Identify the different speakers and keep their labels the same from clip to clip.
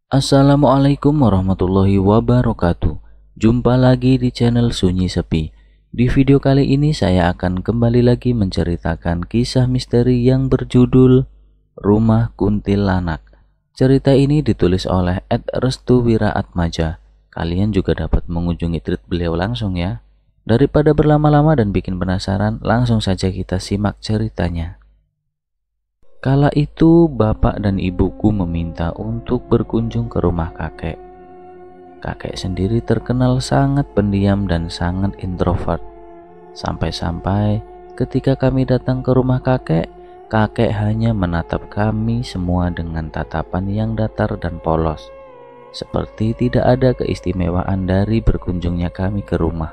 Speaker 1: Assalamualaikum warahmatullahi wabarakatuh. Jumpa lagi di channel Sunyi Sepi. Di video kali ini saya akan kembali lagi menceritakan kisah misteri yang berjudul Rumah Kuntilanak. Cerita ini ditulis oleh @restu wiraatmaja. Kalian juga dapat mengunjungi tweet beliau langsung ya. Daripada berlama-lama dan bikin penasaran, langsung saja kita simak ceritanya. Kala itu bapak dan ibuku meminta untuk berkunjung ke rumah kakek. Kakek sendiri terkenal sangat pendiam dan sangat introvert. Sampai-sampai ketika kami datang ke rumah kakek, kakek hanya menatap kami semua dengan tatapan yang datar dan polos. Seperti tidak ada keistimewaan dari berkunjungnya kami ke rumah.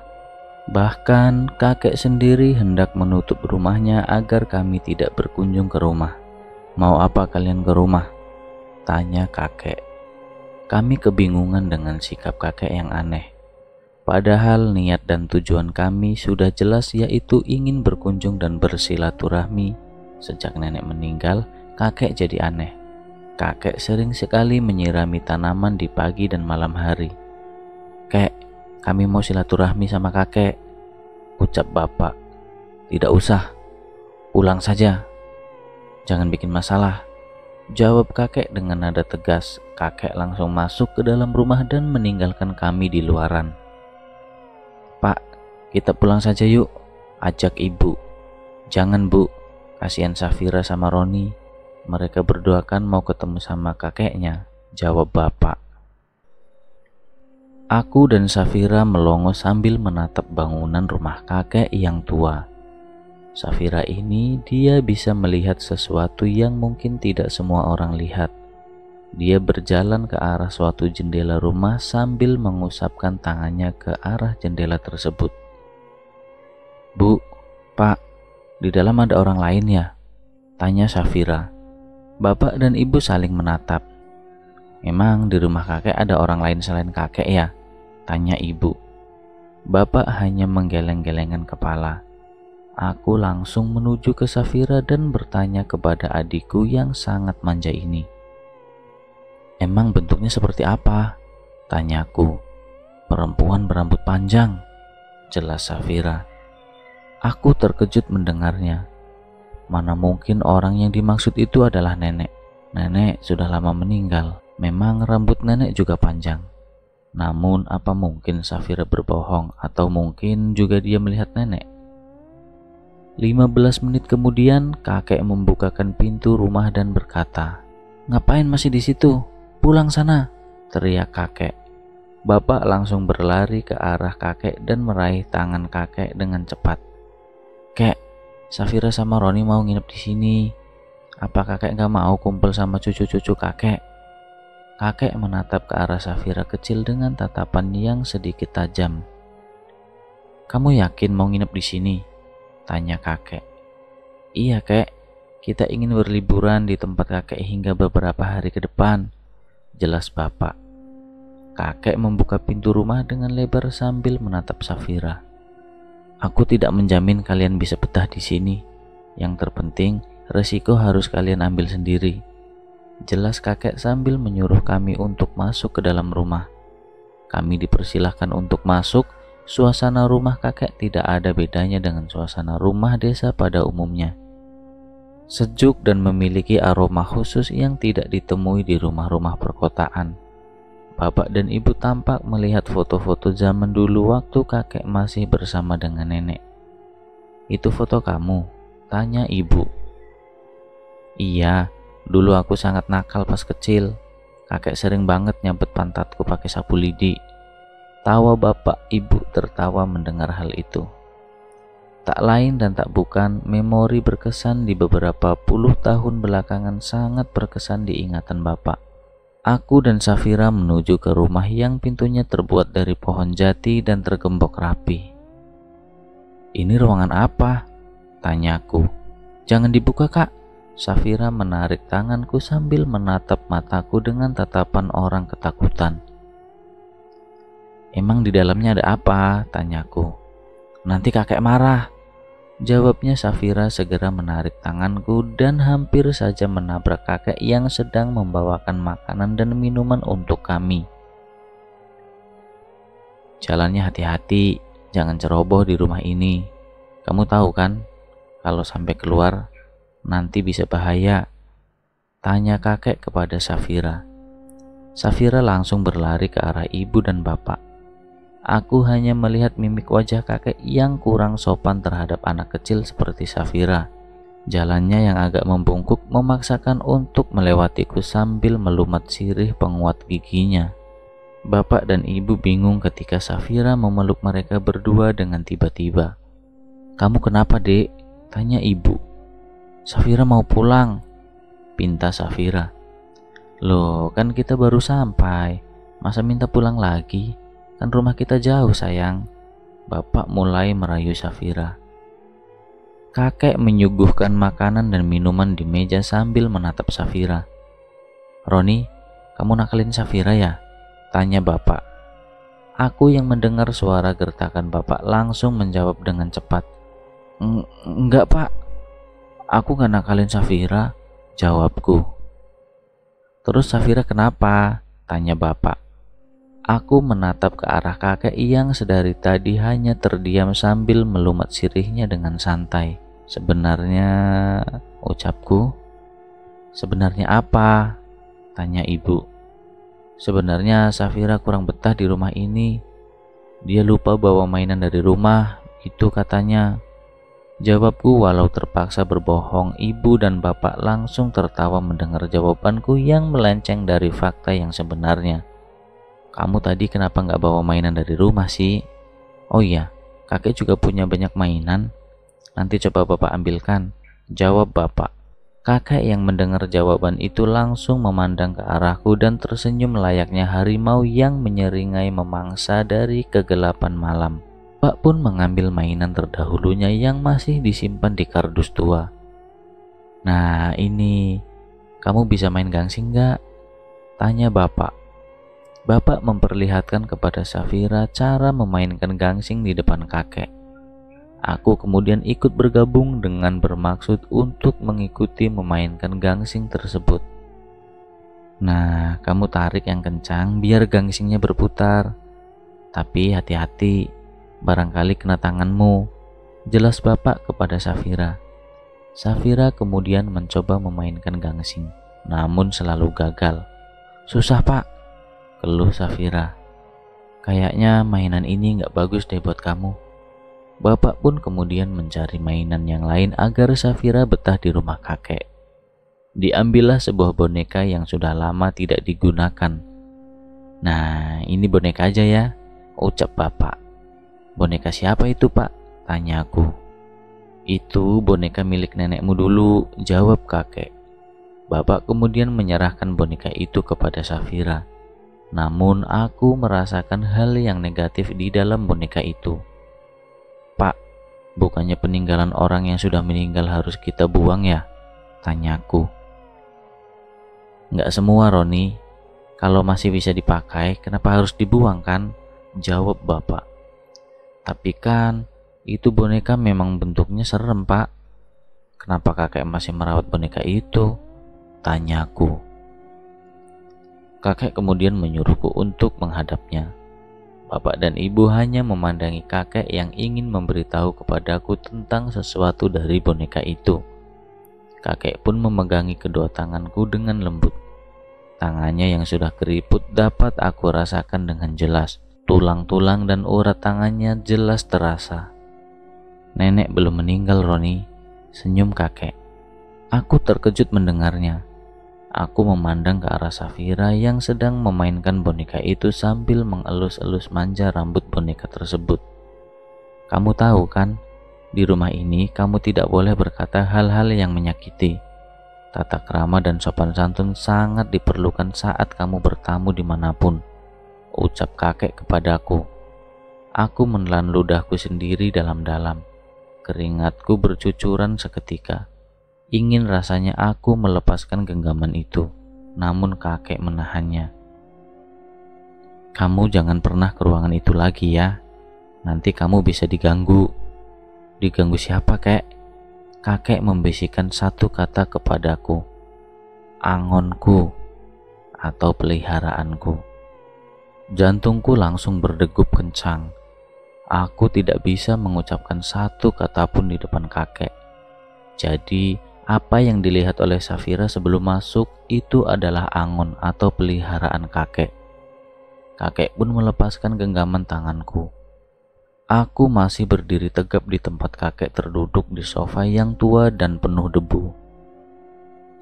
Speaker 1: Bahkan kakek sendiri hendak menutup rumahnya agar kami tidak berkunjung ke rumah. "Mau apa kalian ke rumah?" tanya kakek. Kami kebingungan dengan sikap kakek yang aneh. Padahal niat dan tujuan kami sudah jelas, yaitu ingin berkunjung dan bersilaturahmi. Sejak nenek meninggal, kakek jadi aneh. Kakek sering sekali menyirami tanaman di pagi dan malam hari. "Kek, kami mau silaturahmi sama kakek," ucap bapak. "Tidak usah, pulang saja. Jangan bikin masalah," jawab kakek dengan nada tegas. Kakek langsung masuk ke dalam rumah dan meninggalkan kami di luaran. "Pak, kita pulang saja yuk," ajak ibu. "Jangan bu, kasihan Safira sama Roni. Mereka berdua kan mau ketemu sama kakeknya," jawab bapak. Aku dan Safira melongo sambil menatap bangunan rumah kakek yang tua. Safira ini dia bisa melihat sesuatu yang mungkin tidak semua orang lihat. Dia berjalan ke arah suatu jendela rumah sambil mengusapkan tangannya ke arah jendela tersebut. "Bu, Pak, di dalam ada orang lain ya?" tanya Safira. Bapak dan ibu saling menatap. "Memang di rumah kakek ada orang lain selain kakek ya?" tanya ibu. Bapak hanya menggeleng-gelengkan kepala. Aku langsung menuju ke Safira dan bertanya kepada adikku yang sangat manja ini. "Emang bentuknya seperti apa?" tanyaku. "Perempuan berambut panjang," jelas Safira. Aku terkejut mendengarnya. Mana mungkin orang yang dimaksud itu adalah nenek. Nenek sudah lama meninggal. Memang rambut nenek juga panjang. Namun apa mungkin Safira berbohong, atau mungkin juga dia melihat nenek? 15 menit kemudian kakek membukakan pintu rumah dan berkata, "Ngapain masih di situ? Pulang sana!" teriak kakek. Bapak langsung berlari ke arah kakek dan meraih tangan kakek dengan cepat. "Kek, Safira sama Roni mau nginep di sini. Apa kakek gak mau kumpul sama cucu-cucu kakek?" Kakek menatap ke arah Safira kecil dengan tatapan yang sedikit tajam. "Kamu yakin mau nginep di sini?" tanya kakek. "Iya kek, kita ingin berliburan di tempat kakek hingga beberapa hari ke depan," jelas bapak. Kakek membuka pintu rumah dengan lebar sambil menatap Safira. "Aku tidak menjamin kalian bisa betah di sini. Yang terpenting resiko harus kalian ambil sendiri," jelas kakek sambil menyuruh kami untuk masuk ke dalam rumah. Kami dipersilahkan untuk masuk. Suasana rumah kakek tidak ada bedanya dengan suasana rumah desa pada umumnya. Sejuk dan memiliki aroma khusus yang tidak ditemui di rumah-rumah perkotaan. Bapak dan ibu tampak melihat foto-foto zaman dulu waktu kakek masih bersama dengan nenek. "Itu foto kamu?" tanya ibu. "Iya, dulu aku sangat nakal pas kecil. Kakek sering banget nyabet pantatku pakai sapu lidi," tawa bapak. Ibu tertawa mendengar hal itu. Tak lain dan tak bukan, memori berkesan di beberapa puluh tahun belakangan sangat berkesan di ingatan bapak. Aku dan Safira menuju ke rumah yang pintunya terbuat dari pohon jati dan tergembok rapi. "Ini ruangan apa?" tanyaku. "Jangan dibuka kak." Safira menarik tanganku sambil menatap mataku dengan tatapan orang ketakutan. "Emang di dalamnya ada apa?" tanyaku. "Nanti kakek marah," Jawabnya Safira segera menarik tanganku dan hampir saja menabrak kakek yang sedang membawakan makanan dan minuman untuk kami. Jalannya hati-hati, jangan ceroboh di rumah ini. Kamu tahu kan, kalau sampai keluar nanti bisa bahaya, tanya kakek kepada Safira. Safira langsung berlari ke arah ibu dan bapak. Aku hanya melihat mimik wajah kakek yang kurang sopan terhadap anak kecil seperti Safira. Jalannya yang agak membungkuk memaksakan untuk melewatiku sambil melumat sirih penguat giginya. Bapak dan ibu bingung ketika Safira memeluk mereka berdua dengan tiba-tiba. "Kamu kenapa, Dek?" tanya ibu. "Safira mau pulang," pinta Safira. "Loh, kan kita baru sampai, masa minta pulang lagi? Kan rumah kita jauh, sayang." Bapak mulai merayu Safira. Kakek menyuguhkan makanan dan minuman di meja sambil menatap Safira. "Roni, kamu nakalin Safira ya?" tanya bapak. Aku yang mendengar suara gertakan bapak langsung menjawab dengan cepat. Enggak, Pak. Aku gak nakalin Safira," jawabku. "Terus Safira kenapa?" tanya bapak. Aku menatap ke arah kakek yang sedari tadi hanya terdiam sambil melumat sirihnya dengan santai. "Sebenarnya," ucapku. "Sebenarnya apa?" tanya ibu. "Sebenarnya Safira kurang betah di rumah ini. Dia lupa bawa mainan dari rumah, itu katanya," jawabku walau terpaksa berbohong. Ibu dan bapak langsung tertawa mendengar jawabanku yang melenceng dari fakta yang sebenarnya. "Kamu tadi kenapa nggak bawa mainan dari rumah sih?" "Oh iya, kakek juga punya banyak mainan. Nanti coba bapak ambilkan," jawab bapak. Kakek yang mendengar jawaban itu langsung memandang ke arahku dan tersenyum layaknya harimau yang menyeringai memangsa dari kegelapan malam. Bapak pun mengambil mainan terdahulunya yang masih disimpan di kardus tua. "Nah ini, kamu bisa main gangsing nggak?" tanya bapak. Bapak memperlihatkan kepada Safira cara memainkan gangsing di depan kakek. Aku kemudian ikut bergabung dengan bermaksud untuk mengikuti memainkan gangsing tersebut. "Nah, kamu tarik yang kencang biar gangsingnya berputar. Tapi hati-hati, barangkali kena tanganmu," jelas bapak kepada Safira. Safira kemudian mencoba memainkan gangsing, namun selalu gagal. "Susah, Pak," keluh Safira. "Kayaknya mainan ini nggak bagus deh buat kamu." Bapak pun kemudian mencari mainan yang lain agar Safira betah di rumah kakek. Diambillah sebuah boneka yang sudah lama tidak digunakan. "Nah, ini boneka aja ya," ucap bapak. "Boneka siapa itu, Pak?" tanya aku. "Itu boneka milik nenekmu dulu," jawab kakek. Bapak kemudian menyerahkan boneka itu kepada Safira. Namun aku merasakan hal yang negatif di dalam boneka itu. "Pak, bukannya peninggalan orang yang sudah meninggal harus kita buang ya?" tanyaku. "Nggak semua, Roni. Kalau masih bisa dipakai, kenapa harus dibuang kan?" jawab bapak. "Tapi kan itu boneka memang bentuknya serem, Pak. Kenapa kakek masih merawat boneka itu?" tanyaku. Kakek kemudian menyuruhku untuk menghadapnya. Bapak dan ibu hanya memandangi kakek yang ingin memberitahu kepadaku tentang sesuatu dari boneka itu. Kakek pun memegangi kedua tanganku dengan lembut. Tangannya yang sudah keriput dapat aku rasakan dengan jelas. Tulang-tulang dan urat tangannya jelas terasa. "Nenek belum meninggal, Roni," senyum kakek. Aku terkejut mendengarnya. Aku memandang ke arah Safira yang sedang memainkan boneka itu sambil mengelus-elus manja rambut boneka tersebut. "Kamu tahu kan, di rumah ini kamu tidak boleh berkata hal-hal yang menyakiti. Tata krama dan sopan santun sangat diperlukan saat kamu bertamu dimanapun," ucap kakek kepadaku. Aku menelan ludahku sendiri dalam-dalam. Keringatku bercucuran seketika. Ingin rasanya aku melepaskan genggaman itu, namun kakek menahannya. "Kamu jangan pernah ke ruangan itu lagi ya, nanti kamu bisa diganggu," Diganggu siapa, kek? Kakek membisikkan satu kata kepadaku. Angonku atau peliharaanku. Jantungku langsung berdegup kencang. Aku tidak bisa mengucapkan satu kata pun di depan kakek. Jadi, apa yang dilihat oleh Safira sebelum masuk itu adalah Angon atau peliharaan kakek. Kakek pun melepaskan genggaman tanganku. Aku masih berdiri tegap di tempat kakek terduduk di sofa yang tua dan penuh debu.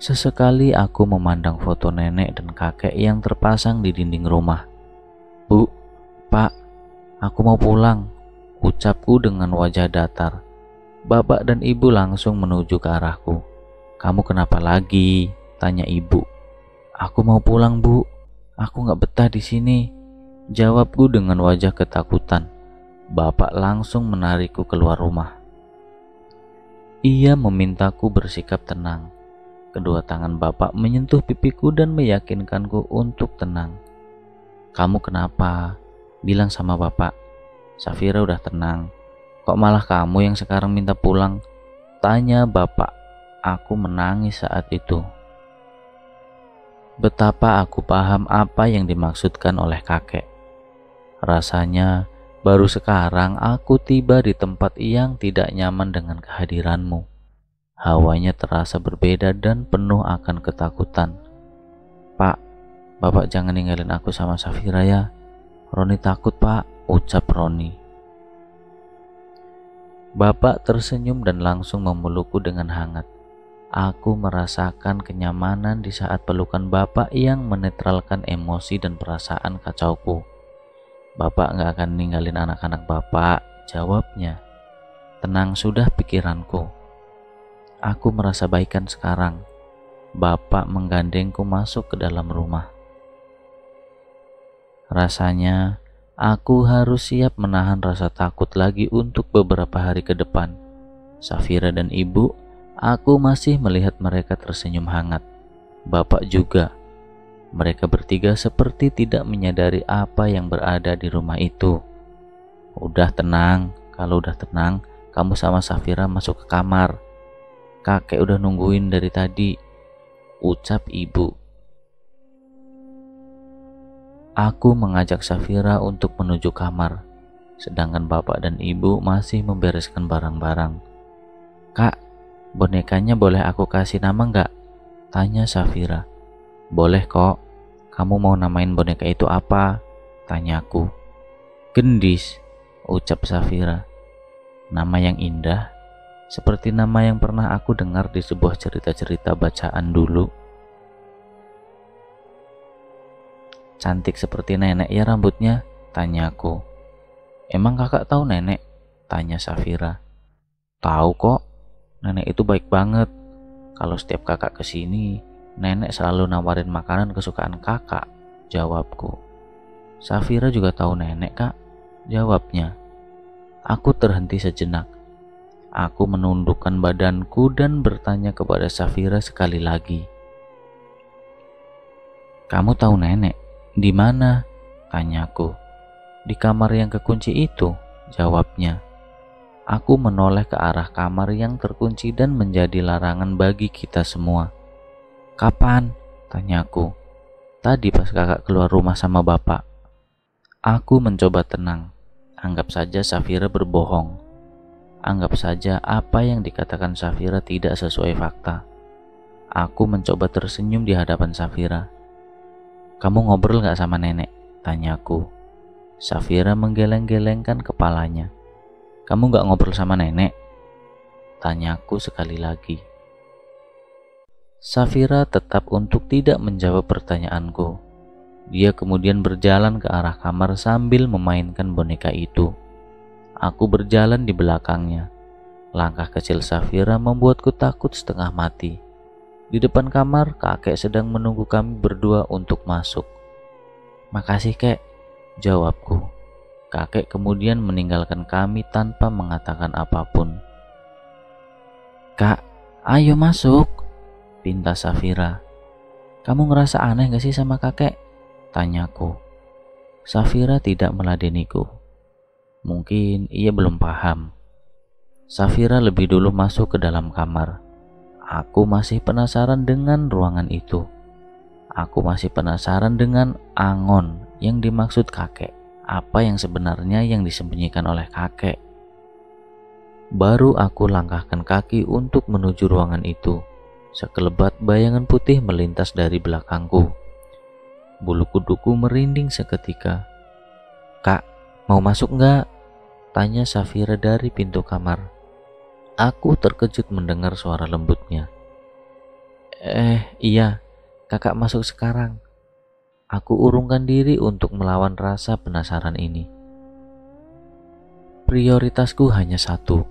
Speaker 1: Sesekali aku memandang foto nenek dan kakek yang terpasang di dinding rumah. Bu, Pak, aku mau pulang, ucapku dengan wajah datar. Bapak dan ibu langsung menuju ke arahku. Kamu kenapa lagi? Tanya ibu. Aku mau pulang, Bu. Aku gak betah di sini, jawabku dengan wajah ketakutan. Bapak langsung menarikku keluar rumah. Ia memintaku bersikap tenang. Kedua tangan bapak menyentuh pipiku dan meyakinkanku untuk tenang. Kamu kenapa? Bilang sama bapak. Safira udah tenang. Kok malah kamu yang sekarang minta pulang? Tanya bapak. Aku menangis saat itu. Betapa aku paham apa yang dimaksudkan oleh kakek. Rasanya baru sekarang aku tiba di tempat yang tidak nyaman dengan kehadiranmu. Hawanya terasa berbeda dan penuh akan ketakutan. Pak, bapak jangan ninggalin aku sama Safira ya. Roni takut, Pak, ucap Roni. Bapak tersenyum dan langsung memelukku dengan hangat. Aku merasakan kenyamanan di saat pelukan bapak yang menetralkan emosi dan perasaan kacauku. Bapak gak akan ninggalin anak-anak bapak, jawabnya. Tenang sudah pikiranku. Aku merasa baikan sekarang. Bapak menggandengku masuk ke dalam rumah. Rasanya aku harus siap menahan rasa takut lagi untuk beberapa hari ke depan. Safira dan ibu, aku masih melihat mereka tersenyum hangat. Bapak juga. Mereka bertiga seperti tidak menyadari apa yang berada di rumah itu. Udah tenang, kalau udah tenang, kamu sama Safira masuk ke kamar. Kakek udah nungguin dari tadi, ucap ibu. Aku mengajak Safira untuk menuju kamar, sedangkan bapak dan ibu masih membereskan barang-barang. Kak, bonekanya boleh aku kasih nama nggak? Tanya Safira. Boleh kok. Kamu mau namain boneka itu apa? Tanyaku. Gendis, ucap Safira. Nama yang indah, seperti nama yang pernah aku dengar di sebuah cerita-cerita bacaan dulu. Cantik seperti nenek ya rambutnya? Tanyaku. Emang kakak tahu nenek? Tanya Safira. Tahu kok, nenek itu baik banget. Kalau setiap kakak kesini, nenek selalu nawarin makanan kesukaan kakak, jawabku. Safira juga tahu nenek, Kak, jawabnya. Aku terhenti sejenak. Aku menundukkan badanku dan bertanya kepada Safira sekali lagi. Kamu tahu nenek? Di mana? Tanyaku. Di kamar yang kekunci itu, jawabnya. Aku menoleh ke arah kamar yang terkunci dan menjadi larangan bagi kita semua. Kapan? Tanyaku. Tadi pas kakak keluar rumah sama bapak. Aku mencoba tenang. Anggap saja Safira berbohong. Anggap saja apa yang dikatakan Safira tidak sesuai fakta. Aku mencoba tersenyum di hadapan Safira. Kamu ngobrol gak sama nenek? Tanyaku. Safira menggeleng-gelengkan kepalanya. Kamu gak ngobrol sama nenek? Tanyaku sekali lagi. Safira tetap untuk tidak menjawab pertanyaanku. Dia kemudian berjalan ke arah kamar sambil memainkan boneka itu. Aku berjalan di belakangnya. Langkah kecil Safira membuatku takut setengah mati. Di depan kamar, kakek sedang menunggu kami berdua untuk masuk. Makasih kek, jawabku. Kakek kemudian meninggalkan kami tanpa mengatakan apapun. Kak, ayo masuk, pinta Safira. Kamu ngerasa aneh gak sih sama kakek? Tanyaku. Safira tidak meladeniku. Mungkin ia belum paham. Safira lebih dulu masuk ke dalam kamar. Aku masih penasaran dengan ruangan itu. Aku masih penasaran dengan angon yang dimaksud kakek. Apa yang sebenarnya yang disembunyikan oleh kakek? Baru aku langkahkan kaki untuk menuju ruangan itu. Sekelebat bayangan putih melintas dari belakangku. Bulu kuduku merinding seketika. "Kak, mau masuk nggak?" tanya Safira dari pintu kamar. Aku terkejut mendengar suara lembutnya. Iya, kakak masuk sekarang." Aku urungkan diri untuk melawan rasa penasaran ini. Prioritasku hanya satu.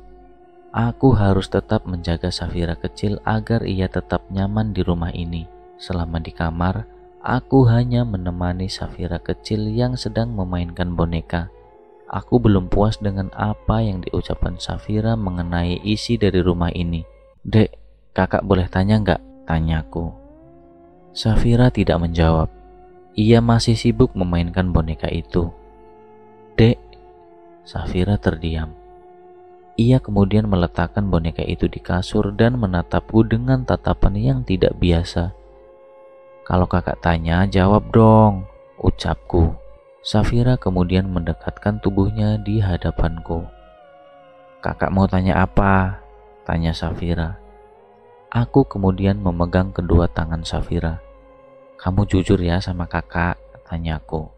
Speaker 1: Aku harus tetap menjaga Safira kecil agar ia tetap nyaman di rumah ini. Selama di kamar, aku hanya menemani Safira kecil yang sedang memainkan boneka. Aku belum puas dengan apa yang diucapkan Safira mengenai isi dari rumah ini. "Dek, kakak boleh tanya nggak?" tanyaku. Safira tidak menjawab. Ia masih sibuk memainkan boneka itu. "Dek," Safira terdiam. Ia kemudian meletakkan boneka itu di kasur dan menatapku dengan tatapan yang tidak biasa. "Kalau kakak tanya, jawab dong," ucapku. Safira kemudian mendekatkan tubuhnya di hadapanku. "Kakak mau tanya apa?" tanya Safira. Aku kemudian memegang kedua tangan Safira. "Kamu jujur ya sama kakak?" tanyaku.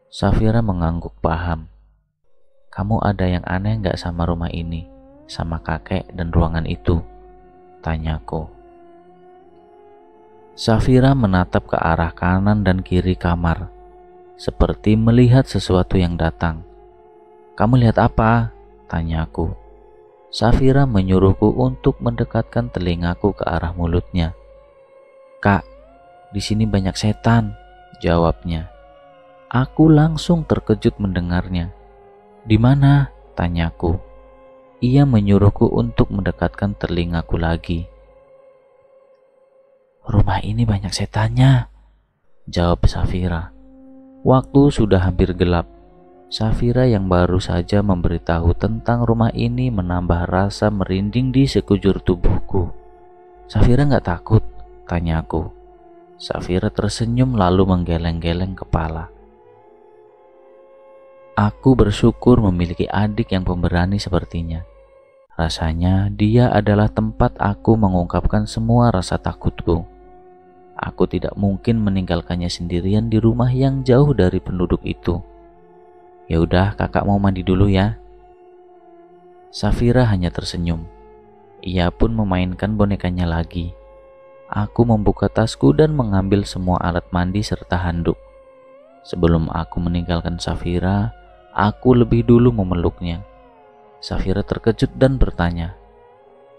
Speaker 1: Safira mengangguk paham. "Kamu ada yang aneh gak sama rumah ini, sama kakek dan ruangan itu?" tanyaku. Safira menatap ke arah kanan dan kiri kamar, seperti melihat sesuatu yang datang. "Kamu lihat apa?" tanyaku. Safira menyuruhku untuk mendekatkan telingaku ke arah mulutnya. "Kak, di sini banyak setan," jawabnya. Aku langsung terkejut mendengarnya. "Di mana?" tanyaku. Ia menyuruhku untuk mendekatkan telingaku lagi. "Rumah ini banyak setannya," jawab Safira. Waktu sudah hampir gelap. Safira yang baru saja memberitahu tentang rumah ini menambah rasa merinding di sekujur tubuhku. "Safira nggak takut?" tanyaku. Safira tersenyum lalu menggeleng-geleng kepala. Aku bersyukur memiliki adik yang pemberani sepertinya. Rasanya dia adalah tempat aku mengungkapkan semua rasa takutku. Aku tidak mungkin meninggalkannya sendirian di rumah yang jauh dari penduduk itu. "Ya udah, kakak mau mandi dulu ya." Safira hanya tersenyum. Ia pun memainkan bonekanya lagi. Aku membuka tasku dan mengambil semua alat mandi serta handuk. Sebelum aku meninggalkan Safira, aku lebih dulu memeluknya. Safira terkejut dan bertanya,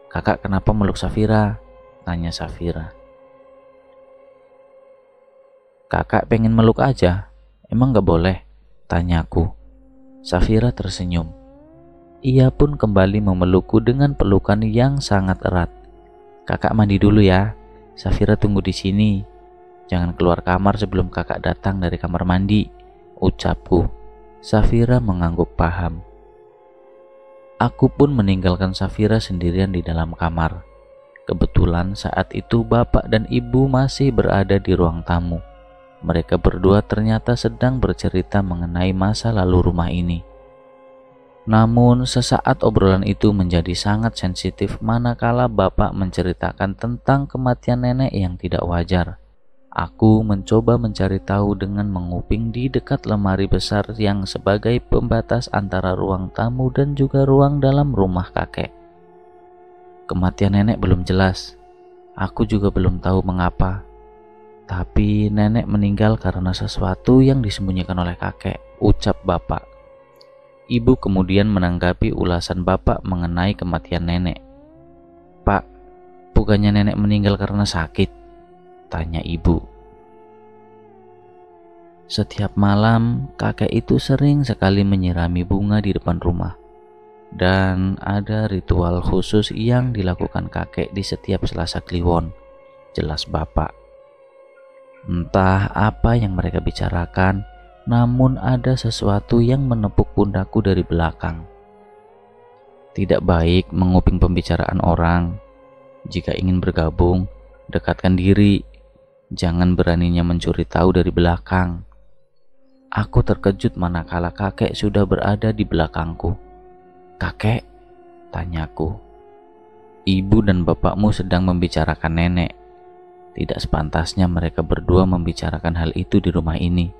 Speaker 1: "Kakak kenapa meluk Safira?" tanya Safira. "Kakak pengen meluk aja, emang gak boleh?" tanyaku. Safira tersenyum. Ia pun kembali memelukku dengan pelukan yang sangat erat. "Kakak mandi dulu ya, Safira tunggu di sini. Jangan keluar kamar sebelum kakak datang dari kamar mandi," ucapku. Safira mengangguk paham. Aku pun meninggalkan Safira sendirian di dalam kamar. Kebetulan saat itu bapak dan ibu masih berada di ruang tamu. Mereka berdua ternyata sedang bercerita mengenai masa lalu rumah ini. Namun sesaat obrolan itu menjadi sangat sensitif manakala bapak menceritakan tentang kematian nenek yang tidak wajar. Aku mencoba mencari tahu dengan menguping di dekat lemari besar yang sebagai pembatas antara ruang tamu dan juga ruang dalam rumah kakek. Kematian nenek belum jelas. Aku juga belum tahu mengapa. Tapi nenek meninggal karena sesuatu yang disembunyikan oleh kakek, ucap bapak. Ibu kemudian menanggapi ulasan bapak mengenai kematian nenek. "Pak, bukannya nenek meninggal karena sakit?" tanya ibu. Setiap malam, kakek itu sering sekali menyirami bunga di depan rumah. Dan ada ritual khusus yang dilakukan kakek di setiap Selasa Kliwon, jelas bapak. Entah apa yang mereka bicarakan, namun ada sesuatu yang menepuk pundakku dari belakang. Tidak baik menguping pembicaraan orang. Jika ingin bergabung, dekatkan diri. Jangan beraninya mencuri tahu dari belakang. Aku terkejut manakala kakek sudah berada di belakangku. "Kakek?" tanyaku. "Ibu dan bapakmu sedang membicarakan nenek. Tidak sepantasnya mereka berdua membicarakan hal itu di rumah ini,"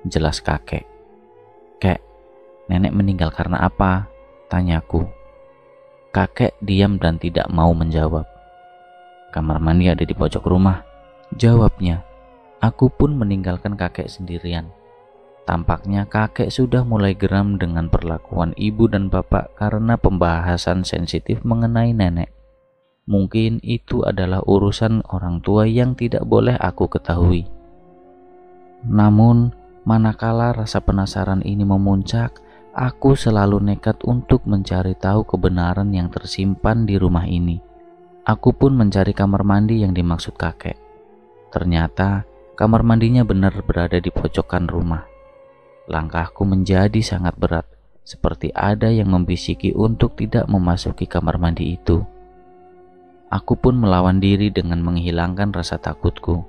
Speaker 1: jelas kakek. "Kek, nenek meninggal karena apa?" tanyaku. Kakek diam dan tidak mau menjawab. "Kamar mandi ada di pojok rumah," jawabnya. Aku pun meninggalkan kakek sendirian. Tampaknya kakek sudah mulai geram dengan perlakuan ibu dan bapak karena pembahasan sensitif mengenai nenek. Mungkin itu adalah urusan orang tua yang tidak boleh aku ketahui. Namun, manakala rasa penasaran ini memuncak, aku selalu nekat untuk mencari tahu kebenaran yang tersimpan di rumah ini. Aku pun mencari kamar mandi yang dimaksud kakek. Ternyata, kamar mandinya benar berada di pojokan rumah. Langkahku menjadi sangat berat, seperti ada yang membisiki untuk tidak memasuki kamar mandi itu. Aku pun melawan diri dengan menghilangkan rasa takutku.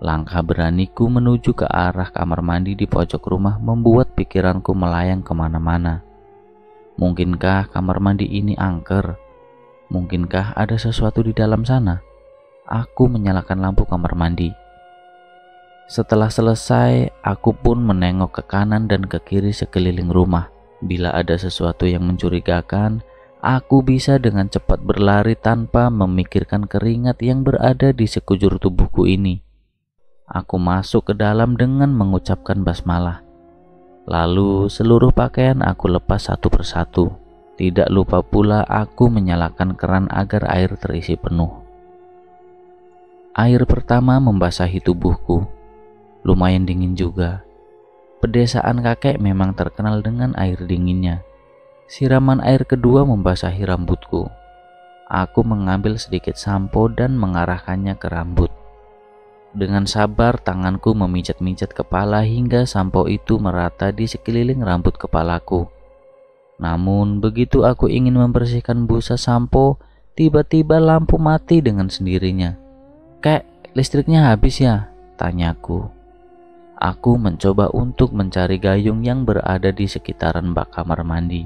Speaker 1: Langkah beraniku menuju ke arah kamar mandi di pojok rumah membuat pikiranku melayang kemana-mana. Mungkinkah kamar mandi ini angker? Mungkinkah ada sesuatu di dalam sana? Aku menyalakan lampu kamar mandi. Setelah selesai, aku pun menengok ke kanan dan ke kiri sekeliling rumah. Bila ada sesuatu yang mencurigakan, aku bisa dengan cepat berlari tanpa memikirkan keringat yang berada di sekujur tubuhku ini. Aku masuk ke dalam dengan mengucapkan basmalah. Lalu seluruh pakaian aku lepas satu persatu. Tidak lupa pula aku menyalakan keran agar air terisi penuh. Air pertama membasahi tubuhku. Lumayan dingin juga. Pedesaan kakek memang terkenal dengan air dinginnya. Siraman air kedua membasahi rambutku. Aku mengambil sedikit sampo dan mengarahkannya ke rambut. Dengan sabar tanganku memijat-mijat kepala hingga sampo itu merata di sekeliling rambut kepalaku. Namun begitu aku ingin membersihkan busa sampo, tiba-tiba lampu mati dengan sendirinya. "Kek, listriknya habis ya?" tanyaku. Aku mencoba untuk mencari gayung yang berada di sekitaran bak kamar mandi.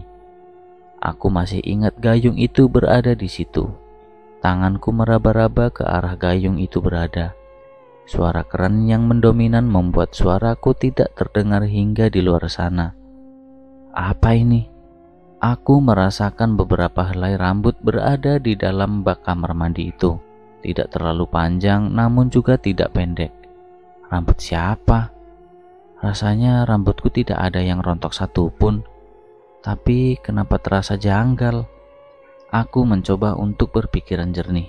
Speaker 1: Aku masih ingat gayung itu berada di situ. Tanganku meraba-raba ke arah gayung itu berada. Suara keran yang mendominan membuat suaraku tidak terdengar hingga di luar sana. Apa ini? Aku merasakan beberapa helai rambut berada di dalam bak kamar mandi itu. Tidak terlalu panjang namun juga tidak pendek. Rambut siapa? Rasanya rambutku tidak ada yang rontok satupun. Tapi kenapa terasa janggal? Aku mencoba untuk berpikiran jernih.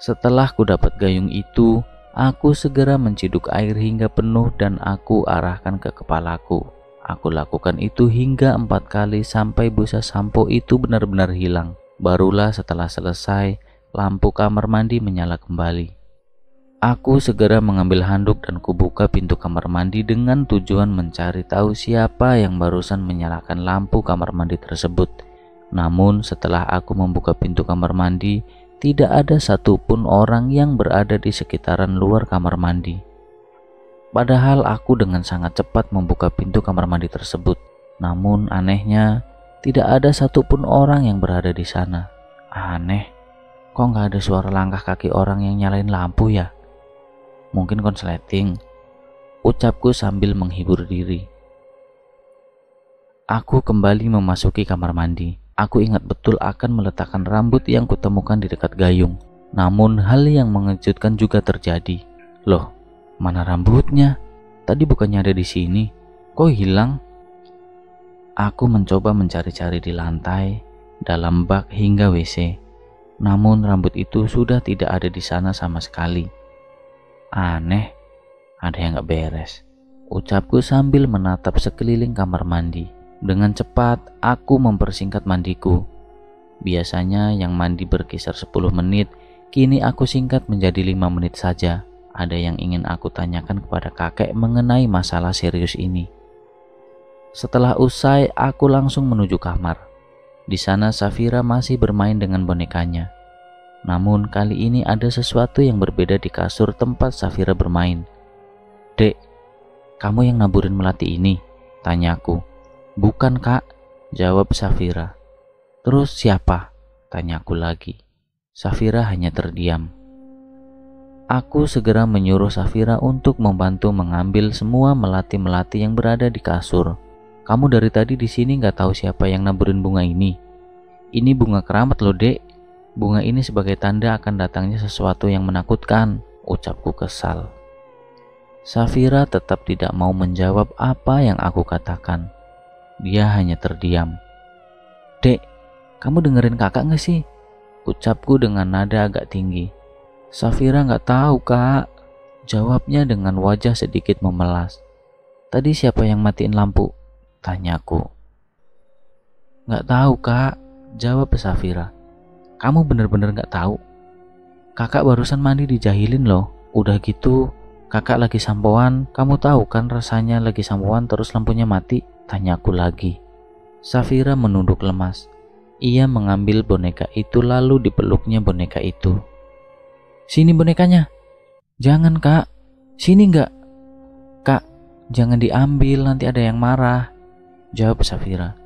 Speaker 1: Setelah ku dapat gayung itu, aku segera menciduk air hingga penuh dan aku arahkan ke kepalaku. Aku lakukan itu hingga 4 kali sampai busa sampo itu benar-benar hilang. Barulah setelah selesai, lampu kamar mandi menyala kembali. Aku segera mengambil handuk dan kubuka pintu kamar mandi dengan tujuan mencari tahu siapa yang barusan menyalakan lampu kamar mandi tersebut. Namun setelah aku membuka pintu kamar mandi, tidak ada satupun orang yang berada di sekitaran luar kamar mandi. Padahal aku dengan sangat cepat membuka pintu kamar mandi tersebut. Namun anehnya, tidak ada satupun orang yang berada di sana. Aneh, kok nggak ada suara langkah kaki orang yang nyalain lampu ya? Mungkin konsleting, ucapku sambil menghibur diri. Aku kembali memasuki kamar mandi. Aku ingat betul akan meletakkan rambut yang kutemukan di dekat gayung. Namun hal yang mengejutkan juga terjadi. Loh, mana rambutnya? Tadi bukannya ada di sini. Kok hilang? Aku mencoba mencari-cari di lantai, dalam bak hingga WC. Namun rambut itu sudah tidak ada di sana sama sekali. Aneh, ada yang gak beres, ucapku sambil menatap sekeliling kamar mandi. Dengan cepat, aku mempersingkat mandiku. Biasanya yang mandi berkisar 10 menit, kini aku singkat menjadi 5 menit saja. Ada yang ingin aku tanyakan kepada kakek mengenai masalah serius ini. Setelah usai, aku langsung menuju kamar. Di sana Safira masih bermain dengan bonekanya. Namun kali ini ada sesuatu yang berbeda di kasur tempat Safira bermain. "Dek, kamu yang naburin melati ini?" tanyaku. "Bukan, Kak," jawab Safira. "Terus siapa?" tanyaku lagi. Safira hanya terdiam. Aku segera menyuruh Safira untuk membantu mengambil semua melati-melati yang berada di kasur. "Kamu dari tadi di sini nggak tahu siapa yang naburin bunga ini? Ini bunga keramat loh, Dek. Bunga ini sebagai tanda akan datangnya sesuatu yang menakutkan," ucapku kesal. Safira tetap tidak mau menjawab apa yang aku katakan. Dia hanya terdiam. "Dek, kamu dengerin kakak nggak sih?" ucapku dengan nada agak tinggi. "Safira nggak tahu, Kak," jawabnya dengan wajah sedikit memelas. "Tadi siapa yang matiin lampu?" tanyaku. "Nggak tahu, Kak," jawab Safira. "Kamu bener-bener nggak tahu? Kakak barusan mandi dijahilin loh. Udah gitu, kakak lagi sampoan. Kamu tahu kan rasanya lagi sampoan terus lampunya mati?" tanyaku lagi. Safira menunduk lemas. Ia mengambil boneka itu lalu dipeluknya boneka itu. "Sini bonekanya." "Jangan, Kak. Sini nggak?" "Kak, jangan diambil, nanti ada yang marah," jawab Safira.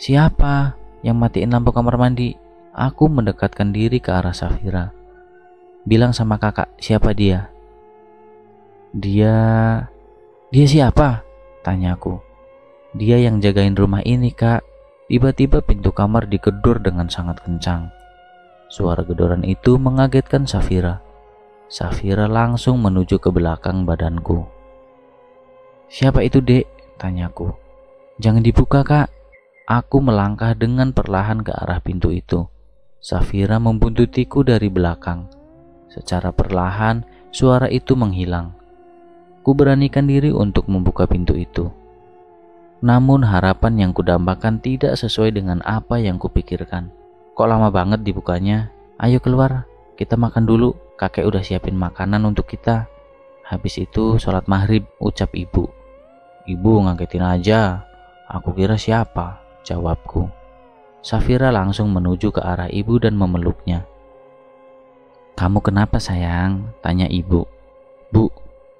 Speaker 1: "Siapa yang matiin lampu kamar mandi?" Aku mendekatkan diri ke arah Safira. "Bilang sama kakak, siapa dia?" Dia siapa?" tanyaku. "Dia yang jagain rumah ini, Kak." Tiba-tiba pintu kamar digedor dengan sangat kencang. Suara gedoran itu mengagetkan Safira. Safira langsung menuju ke belakang badanku. "Siapa itu, Dek?" tanyaku. "Jangan dibuka, Kak." Aku melangkah dengan perlahan ke arah pintu itu. Safira membuntutiku dari belakang. Secara perlahan, suara itu menghilang. Ku beranikan diri untuk membuka pintu itu. Namun harapan yang kudambakan tidak sesuai dengan apa yang kupikirkan. "Kok lama banget dibukanya? Ayo keluar, kita makan dulu. Kakek udah siapin makanan untuk kita. Habis itu sholat maghrib," ucap ibu. "Ibu ngagetin aja. Aku kira siapa?" jawabku. Safira langsung menuju ke arah ibu dan memeluknya. "Kamu kenapa, sayang?" tanya ibu. "Bu,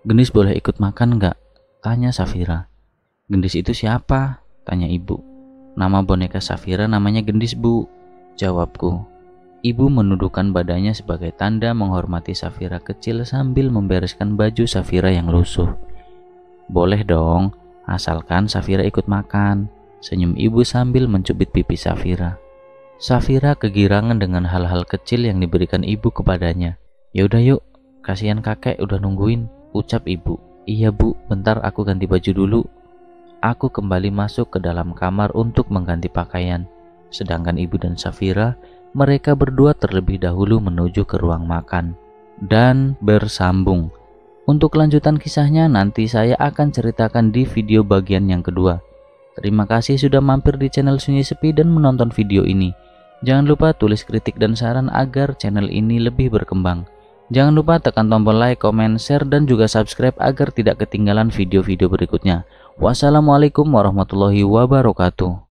Speaker 1: Gendis boleh ikut makan nggak?" tanya Safira. "Gendis itu siapa?" tanya ibu. "Nama boneka Safira namanya Gendis, Bu," jawabku. Ibu menundukkan badannya sebagai tanda menghormati Safira kecil sambil membereskan baju Safira yang lusuh. "Boleh dong, asalkan Safira ikut makan," senyum ibu sambil mencubit pipi Safira. Safira kegirangan dengan hal-hal kecil yang diberikan ibu kepadanya. "Yaudah yuk, kasihan kakek udah nungguin," ucap ibu. "Iya, Bu, bentar aku ganti baju dulu." Aku kembali masuk ke dalam kamar untuk mengganti pakaian. Sedangkan ibu dan Safira, mereka berdua terlebih dahulu menuju ke ruang makan dan bersambung. Untuk kelanjutan kisahnya nanti saya akan ceritakan di video bagian yang kedua. Terima kasih sudah mampir di channel Sunyi Sepi dan menonton video ini. Jangan lupa tulis kritik dan saran agar channel ini lebih berkembang. Jangan lupa tekan tombol like, comment, share, dan juga subscribe agar tidak ketinggalan video-video berikutnya. Wassalamualaikum warahmatullahi wabarakatuh.